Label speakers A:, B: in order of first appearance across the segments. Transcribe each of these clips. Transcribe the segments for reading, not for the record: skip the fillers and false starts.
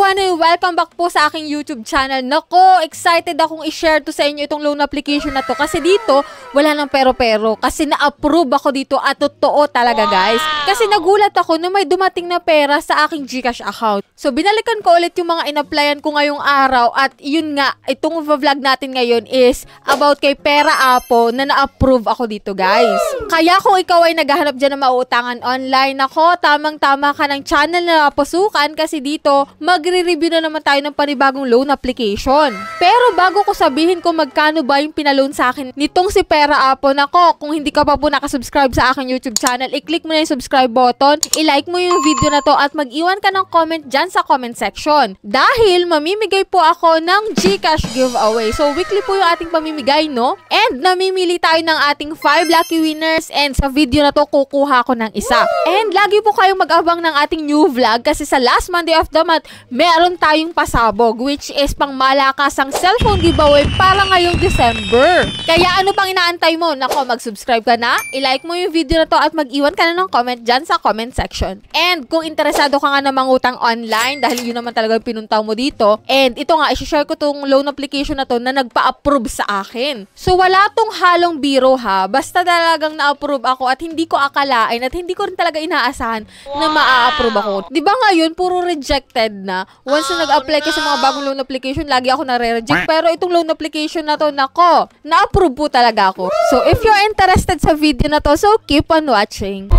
A: everyone and welcome back po sa aking YouTube channel. Nako, excited akong i-share to sa inyo itong loan application na to kasi dito wala nang pero-pero kasi na-approve ako dito at totoo talaga guys. Kasi nagulat ako na may dumating na pera sa aking GCash account. So binalikan ko ulit yung mga in-applyan ko ngayong araw at yun nga, itong vlog natin ngayon is about kay Pera Apo na na-approve ako dito guys. Kaya kung ikaw ay naghahanap dyan na mauutangan online, ako tamang-tama ka ng channel na pasukan kasi dito magre-review na naman tayo ng panibagong loan application. Pero bago ko sabihin kung magkano ba yung pinaloan sa akin nitong si Pera Apo, nako, kung hindi ka pa po nakasubscribe sa aking YouTube channel, i-click mo na yung subscribe button, i-like mo yung video na to at mag-iwan ka ng comment dyan sa comment section. Dahil mamimigay po ako ng GCash giveaway. So weekly po yung ating pamimigay, no? And namimili tayo ng ating 5 lucky winners and sa video na to kukuha ko ng isa. And lagi po kayong mag-abang ng ating new vlog kasi sa last Monday of the month, meron tayong pasabog which is pang malakasang cellphone giveaway para ngayong December. Kaya ano pang inaantay mo? Nako, mag-subscribe ka na, i-like mo yung video na to at mag-iwan ka na ng comment dyan sa comment section. And kung interesado ka nga na mangutang online dahil yun naman talaga yung pinuntaw mo dito, and ito nga, i-share ko tong loan application na to na nagpa-approve sa akin. So wala tong halong biro ha, basta talagang na-approve ako at hindi ko akalain at hindi ko rin talaga inaasahan na ma-approve ako. Diba ngayon, puro rejected na. Once na nag-apply ka sa mga bagong loan application, lagi ako nare-reject. Pero itong loan application na to, nako, na-approve po talaga ako. So if you're interested sa video na to, so keep on watching.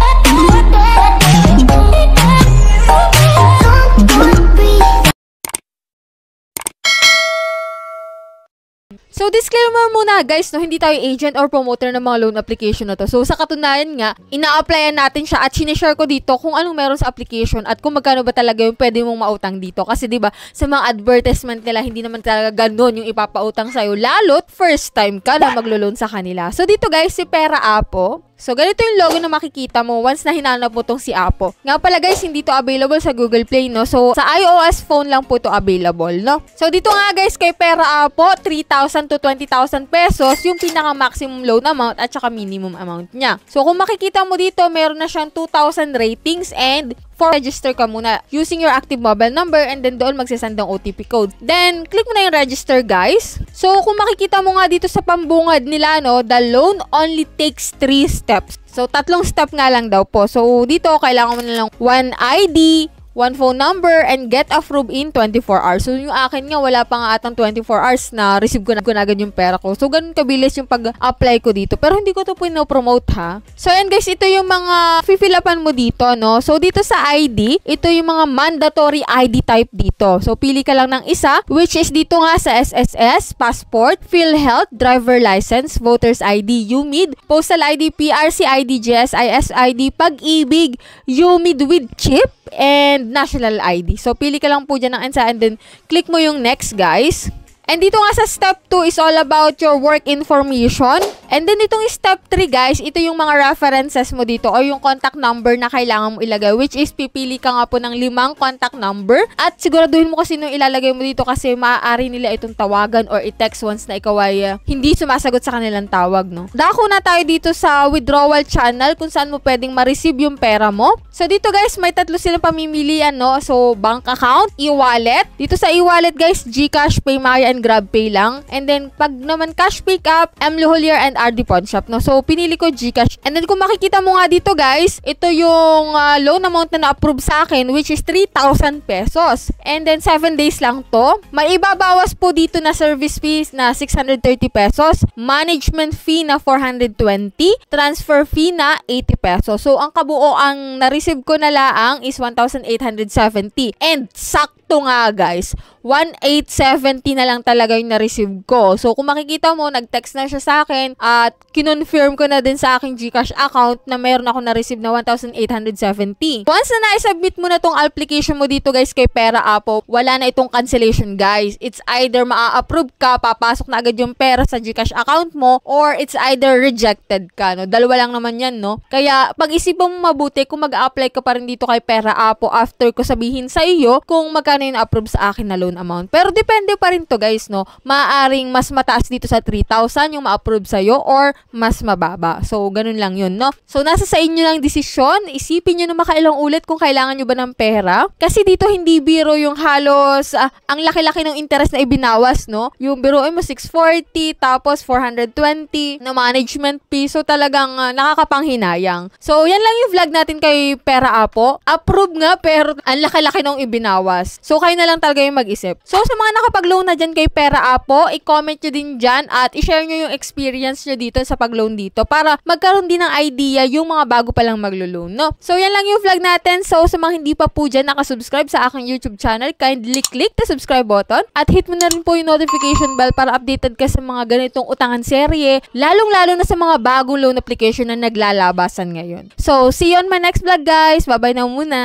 A: So, disclaimer muna guys, no, hindi tayo agent or promoter ng mga loan application na to. So, sa katunayan nga, ina-applyan natin siya at sinishare ko dito kung anong meron sa application at kung magkano ba talaga yung pwede mong mautang dito. Kasi diba, sa mga advertisement nila, hindi naman talaga ganun yung ipapautang sa'yo. Lalo't first time ka na maglo-loan sa kanila. So, dito guys, si Pera Apo. So, ganito yung logo na makikita mo once na hinanap mo tong si Apo. Nga pala guys, hindi to available sa Google Play, no? So, sa iOS phone lang po to available, no? So, dito nga guys, kay Pera Apo, 3,000 to 20,000 pesos yung pinaka-maximum loan amount at saka minimum amount niya. So, kung makikita mo dito, meron na siyang 2,000 ratings and register ka muna using your active mobile number and then doon magsasend ng OTP code. Then, click mo na yung register, guys. So, kung makikita mo nga dito sa pambungad nila, no, the loan only takes 3 steps. So, 3 step nga lang daw po. So, dito, kailangan mo na lang 1 ID, 1 phone number, and get approved in 24 hours. So, yung akin nga, wala pa nga atang 24 hours na receive ko na agad yung pera ko. So, ganun kabilis yung pag-apply ko dito. Pero hindi ko to pinopromote ha. So, ayan guys, ito yung mga fill-upan mo dito, no? So, dito sa ID, ito yung mga mandatory ID type dito. So, pili ka lang ng isa, which is dito nga sa SSS, passport, PhilHealth, driver license, voter's ID, UMID, postal ID, PRC ID, GSIS ID, Pag-ibig, UMID with chip, and national ID. So, pili ka lang po dyan ng ANSA and then click mo yung next, guys. And dito nga sa step 2 is all about your work information. And then itong step 3 guys, ito yung mga references mo dito o yung contact number na kailangan mo ilagay, which is pipili ka nga po ng 5 contact number at siguraduhin mo kasi nung ilalagay mo dito kasi maaari nila itong tawagan or i-text once na ikaw ay hindi sumasagot sa kanilang tawag, no? Dako na tayo dito sa withdrawal channel kung saan mo pwedeng ma-receive yung pera mo. So dito guys, may 3 silang pamimilian, no? So bank account, e-wallet. Dito sa e-wallet guys, GCash, PayMaya, and GrabPay lang. And then, pag naman cash pickup, M. Loholier and RD Pawn Shop, no? So, pinili ko GCash. And then, kung makikita mo nga dito, guys, ito yung loan amount na na-approve sa akin, which is 3,000 pesos. And then, 7 days lang to. May ibabawas po dito na service fees na 630 pesos, management fee na 420, transfer fee na 80 pesos. So, ang kabuo, ang na-receive ko na laang is 1,870. And, sakto nga, guys, 1,870 na lang talaga yung na-receive ko. So, kung makikita mo, nag-text na siya sa akin at kinonfirm ko na din sa aking GCash account na mayroon ako na-receive na 1,870. Once na na-submit mo na tong application mo dito guys kay Pera Apo, wala na itong cancellation guys. It's either maa-approve ka, papasok na agad yung pera sa GCash account mo, or it's either rejected ka, no? Dalawa lang naman yan, no? Kaya, pag-isipan mo mabuti kung mag-a-apply ka pa rin dito kay Pera Apo after ko sabihin sa iyo kung magkano magkano yung approve sa akin na loan amount. Pero depende pa rin to guys, no? Maaaring mas mataas dito sa 3,000 yung ma-approve sa'yo or mas mababa. So, ganun lang yun, no? So, nasa sa inyo lang desisyon. Isipin nyo na makailang ulit kung kailangan nyo ba ng pera. Kasi dito hindi biro yung halos, ang laki-laki ng interest na ibinawas, no? Yung biruin mo 640, tapos 420 na management fee. So, talagang nakakapanghinayang. So, yan lang yung vlog natin kay Pera Apo. Approve nga, pero ang laki-laki nung ibinawas. So, kayo na lang talaga yung mag-isip. So, sa mga nakapag-loan na dyan kay Pera Apo, i-comment nyo din dyan at i-share nyo yung experience nyo dito sa pag-loan dito para magkaroon din ng idea yung mga bago palang maglo-loan, no? So, yan lang yung vlog natin. So, sa mga hindi pa po dyan nakasubscribe sa aking YouTube channel, kindly click the subscribe button at hit mo na rin po yung notification bell para updated ka sa mga ganitong utangan serye, lalong-lalo na sa mga bagong loan application na naglalabasan ngayon. So, see you on my next vlog, guys. Bye-bye na muna.